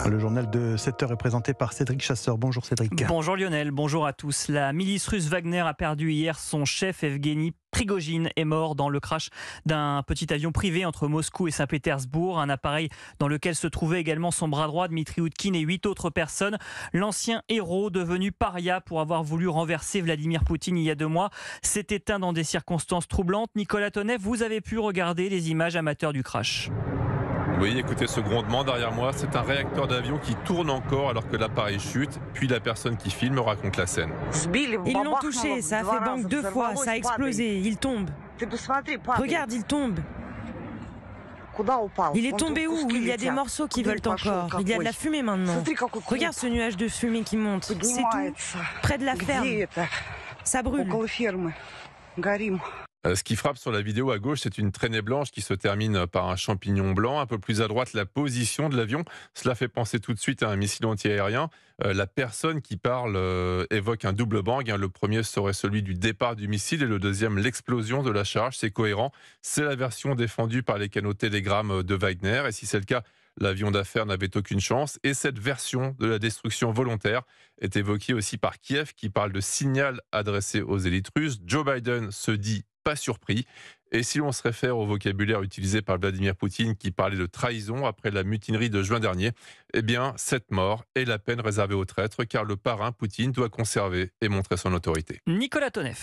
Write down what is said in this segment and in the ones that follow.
Le journal de 7h est présenté par Cédric Chasseur. Bonjour Cédric. Bonjour Lionel, bonjour à tous. La milice russe Wagner a perdu hier son chef Evgeny Prigojine est mort dans le crash d'un petit avion privé entre Moscou et Saint-Pétersbourg. Un appareil dans lequel se trouvait également son bras droit Dmitri Oudkine et 8 autres personnes. L'ancien héros devenu paria pour avoir voulu renverser Vladimir Poutine il y a 2 mois s'est éteint dans des circonstances troublantes. Nicolas Tonev, vous avez pu regarder les images amateurs du crash. Oui, écoutez ce grondement derrière moi, c'est un réacteur d'avion qui tourne encore alors que l'appareil chute, puis la personne qui filme raconte la scène. Ils l'ont touché, ça a fait bang 2 fois, ça a explosé, il tombe. Regarde, il tombe. Il est tombé où? Il y a des morceaux qui volent encore, il y a de la fumée maintenant. Regarde ce nuage de fumée qui monte, c'est tout, près de la ferme. Ça brûle. Ce qui frappe sur la vidéo à gauche, c'est une traînée blanche qui se termine par un champignon blanc. Un peu plus à droite, la position de l'avion. Cela fait penser tout de suite à un missile antiaérien. La personne qui parle évoque un double bang. Le premier serait celui du départ du missile et le deuxième l'explosion de la charge. C'est cohérent. C'est la version défendue par les canaux Telegram de Wagner. Et si c'est le cas, l'avion d'affaires n'avait aucune chance. Et cette version de la destruction volontaire est évoquée aussi par Kiev qui parle de signal adressé aux élites russes. Joe Biden se dit pas surpris. Et si l'on se réfère au vocabulaire utilisé par Vladimir Poutine qui parlait de trahison après la mutinerie de juin dernier, eh bien, cette mort est la peine réservée aux traîtres car le parrain Poutine doit conserver et montrer son autorité. Nicolas Tonev.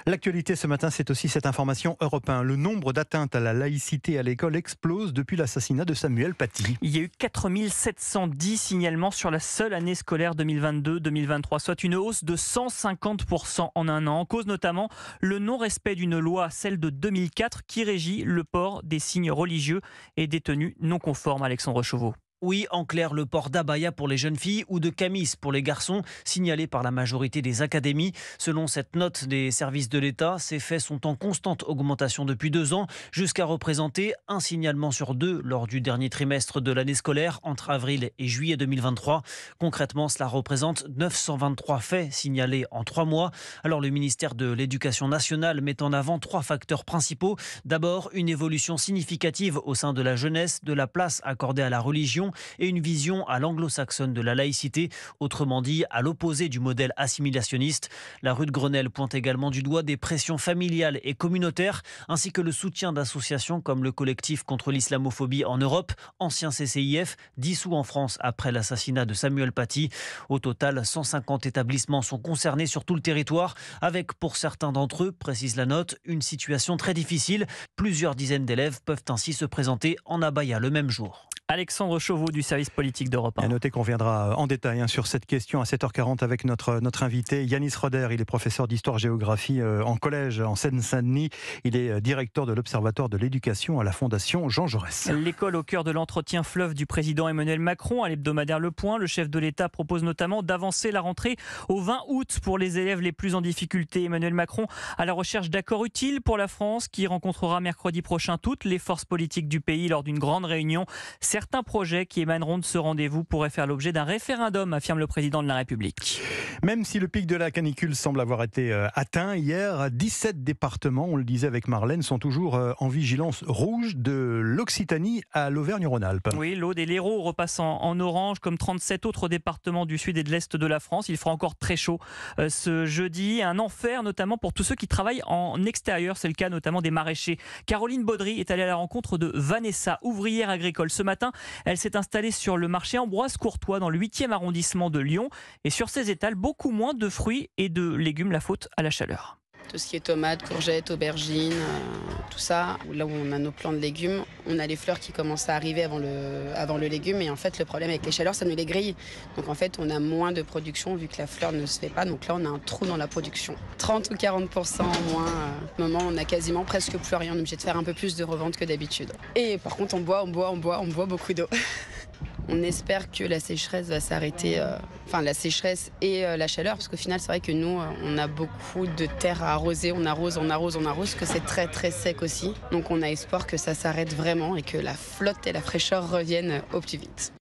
L'actualité ce matin, c'est aussi cette information européenne. Le nombre d'atteintes à la laïcité à l'école explose depuis l'assassinat de Samuel Paty. Il y a eu 4710 signalements sur la seule année scolaire 2022-2023, soit une hausse de 150% en un an. En cause notamment le non-respect d'une loi, celle de 2004, qui régit le port des signes religieux et des tenues non conformes. Alexandre Chauveau. Oui, en clair, le port d'abaya pour les jeunes filles ou de camis pour les garçons, signalé par la majorité des académies. Selon cette note des services de l'État, ces faits sont en constante augmentation depuis 2 ans, jusqu'à représenter un signalement sur 2 lors du dernier trimestre de l'année scolaire, entre avril et juillet 2023. Concrètement, cela représente 923 faits signalés en 3 mois. Alors le ministère de l'Éducation nationale met en avant 3 facteurs principaux. D'abord, une évolution significative au sein de la jeunesse, de la place accordée à la religion, et une vision à l'anglo-saxonne de la laïcité, autrement dit à l'opposé du modèle assimilationniste. La rue de Grenelle pointe également du doigt des pressions familiales et communautaires, ainsi que le soutien d'associations comme le collectif contre l'islamophobie en Europe, ancien CCIF, dissous en France après l'assassinat de Samuel Paty. Au total, 150 établissements sont concernés sur tout le territoire, avec pour certains d'entre eux, précise la note, une situation très difficile. Plusieurs dizaines d'élèves peuvent ainsi se présenter en abaya le même jour. Alexandre Chauveau du service politique d'Europe 1. À noter qu'on viendra en détail sur cette question à 7h40 avec notre invité Yanis Roder. Il est professeur d'histoire-géographie en collège en Seine-Saint-Denis. Il est directeur de l'Observatoire de l'éducation à la Fondation Jean Jaurès. L'école au cœur de l'entretien fleuve du président Emmanuel Macron à l'hebdomadaire Le Point. Le chef de l'État propose notamment d'avancer la rentrée au 20 août pour les élèves les plus en difficulté. Emmanuel Macron à la recherche d'accords utiles pour la France qui rencontrera mercredi prochain toutes les forces politiques du pays lors d'une grande réunion. Certains projets qui émaneront de ce rendez-vous pourraient faire l'objet d'un référendum, affirme le président de la République. Même si le pic de la canicule semble avoir été atteint hier, 17 départements, on le disait avec Marlène, sont toujours en vigilance rouge de l'Occitanie à l'Auvergne-Rhône-Alpes. Oui, l'Aude et l'Hérault repassent en orange comme 37 autres départements du sud et de l'est de la France. Il fera encore très chaud ce jeudi. Un enfer notamment pour tous ceux qui travaillent en extérieur. C'est le cas notamment des maraîchers. Caroline Baudry est allée à la rencontre de Vanessa, ouvrière agricole. Ce matin, elle s'est installée sur le marché Ambroise-Courtois dans le 8e arrondissement de Lyon. Et sur ses étals, beaucoup moins de fruits et de légumes, la faute à la chaleur. Tout ce qui est tomates, courgettes, aubergines, tout ça. Là où on a nos plants de légumes, on a les fleurs qui commencent à arriver avant le légume. Et en fait, le problème avec les chaleurs, ça nous les grille. Donc en fait, on a moins de production vu que la fleur ne se fait pas. Donc là, on a un trou dans la production. 30 ou 40% en moins. Au moment, on a quasiment presque plus rien. On est obligé de faire un peu plus de revente que d'habitude. Et par contre, on boit beaucoup d'eau. On espère que la sécheresse va s'arrêter, la sécheresse et la chaleur, parce qu'au final, c'est vrai que nous, on a beaucoup de terre à arroser, on arrose, que c'est très très sec aussi. Donc on a espoir que ça s'arrête vraiment et que la flotte et la fraîcheur reviennent au plus vite.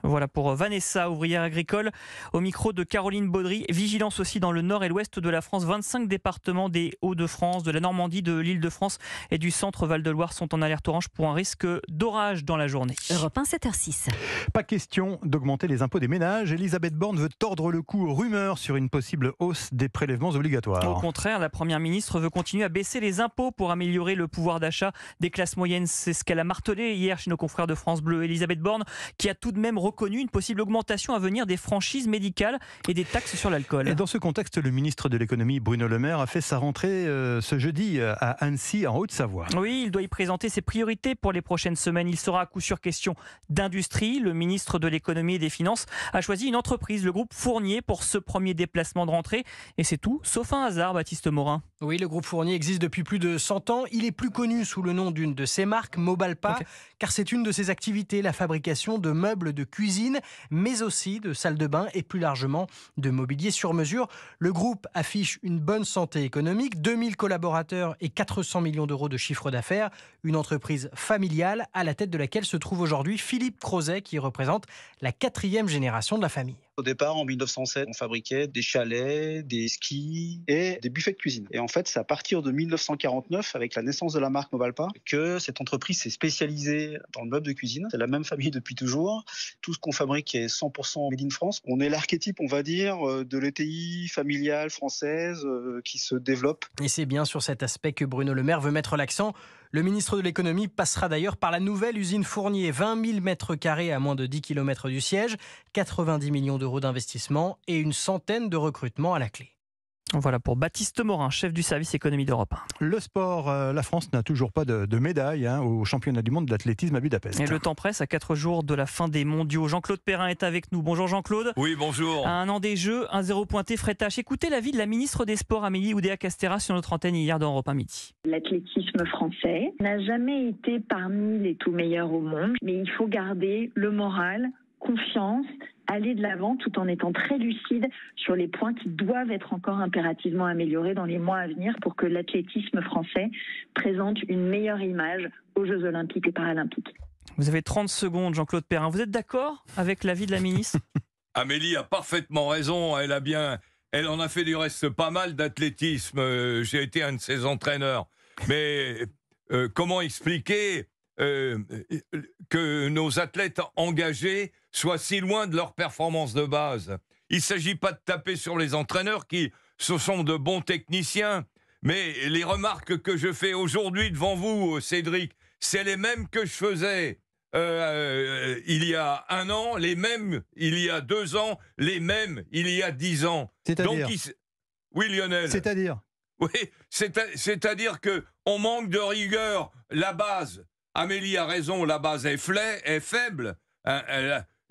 Voilà pour Vanessa, ouvrière agricole, au micro de Caroline Baudry. Vigilance aussi dans le nord et l'ouest de la France. 25 départements des Hauts-de-France, de la Normandie, de l'Île-de-France et du centre Val-de-Loire sont en alerte orange pour un risque d'orage dans la journée. Europe 1, 7h06. Pas question d'augmenter les impôts des ménages. Elisabeth Borne veut tordre le cou aux rumeurs sur une possible hausse des prélèvements obligatoires. Au contraire, la Première ministre veut continuer à baisser les impôts pour améliorer le pouvoir d'achat des classes moyennes. C'est ce qu'elle a martelé hier chez nos confrères de France Bleu. Elisabeth Borne qui a tout de même reconnu une possible augmentation à venir des franchises médicales et des taxes sur l'alcool. Et dans ce contexte, le ministre de l'économie Bruno Le Maire a fait sa rentrée ce jeudi à Annecy en Haute-Savoie. Oui, il doit y présenter ses priorités pour les prochaines semaines. Il sera à coup sûr question d'industrie. Le ministre de l'économie et des finances a choisi une entreprise, le groupe Fournier, pour ce premier déplacement de rentrée. Et c'est tout, sauf un hasard, Baptiste Morin. Oui, le groupe Fournier existe depuis plus de 100 ans. Il est plus connu sous le nom d'une de ses marques, Mobalpa, car c'est une de ses activités, la fabrication de meubles de cuisine, mais aussi de salles de bain et plus largement de mobilier sur mesure. Le groupe affiche une bonne santé économique, 2000 collaborateurs et 400 millions d'euros de chiffre d'affaires. Une entreprise familiale à la tête de laquelle se trouve aujourd'hui Philippe Crozet, qui représente la 4e génération de la famille. Au départ, en 1907, on fabriquait des chalets, des skis et des buffets de cuisine. Et en fait, c'est à partir de 1949, avec la naissance de la marque Mobalpa, que cette entreprise s'est spécialisée dans le meuble de cuisine. C'est la même famille depuis toujours. Tout ce qu'on fabrique est 100% made in France. On est l'archétype, on va dire, de l'ETI familiale française qui se développe. Et c'est bien sur cet aspect que Bruno Le Maire veut mettre l'accent. Le ministre de l'économie passera d'ailleurs par la nouvelle usine Fournier, 20 000 mètres carrés à moins de 10 km du siège, 90 millions d'euros d'investissement et une centaine de recrutements à la clé. Voilà pour Baptiste Morin, chef du service économie d'Europe 1. Le sport, la France n'a toujours pas de médaille au championnat du monde d'athlétisme à Budapest. Et le temps presse à 4 jours de la fin des mondiaux. Jean-Claude Perrin est avec nous. Bonjour Jean-Claude. Oui, bonjour. À un an des Jeux, 1-0 pointé Fred H. Écoutez l'avis de la ministre des Sports Amélie Oudéa-Castéra sur notre antenne hier dans Europe 1 Midi. L'athlétisme français n'a jamais été parmi les tout meilleurs au monde, mais il faut garder le moral, confiance, aller de l'avant tout en étant très lucide sur les points qui doivent être encore impérativement améliorés dans les mois à venir pour que l'athlétisme français présente une meilleure image aux Jeux Olympiques et Paralympiques. Vous avez 30 secondes, Jean-Claude Perrin. Vous êtes d'accord avec l'avis de la ministre ? Amélie a parfaitement raison. Elle en a fait du reste pas mal d'athlétisme. J'ai été un de ses entraîneurs. Mais comment expliquer que nos athlètes engagés soient si loin de leur performance de base? Il ne s'agit pas de taper sur les entraîneurs ce sont de bons techniciens. Mais les remarques que je fais aujourd'hui devant vous, Cédric, c'est les mêmes que je faisais il y a 1 an, les mêmes il y a 2 ans, les mêmes il y a 10 ans. C'est-à-dire Oui, Lionel. C'est-à-dire Oui, c'est-à-dire qu'on manque de rigueur. La base, Amélie a raison, la base est faible.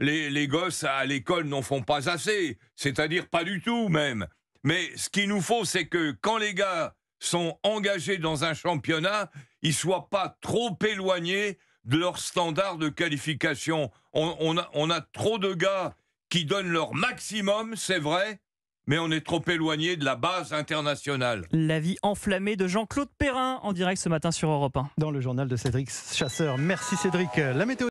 Les gosses à l'école n'en font pas assez, c'est-à-dire pas du tout même. Mais ce qu'il nous faut, c'est que quand les gars sont engagés dans un championnat, ils ne soient pas trop éloignés de leur standard de qualification. On a trop de gars qui donnent leur maximum, c'est vrai, mais on est trop éloigné de la base internationale. L'avis enflammé de Jean-Claude Perrin en direct ce matin sur Europe 1. Dans le journal de Cédric Chasseur. Merci Cédric. La météo.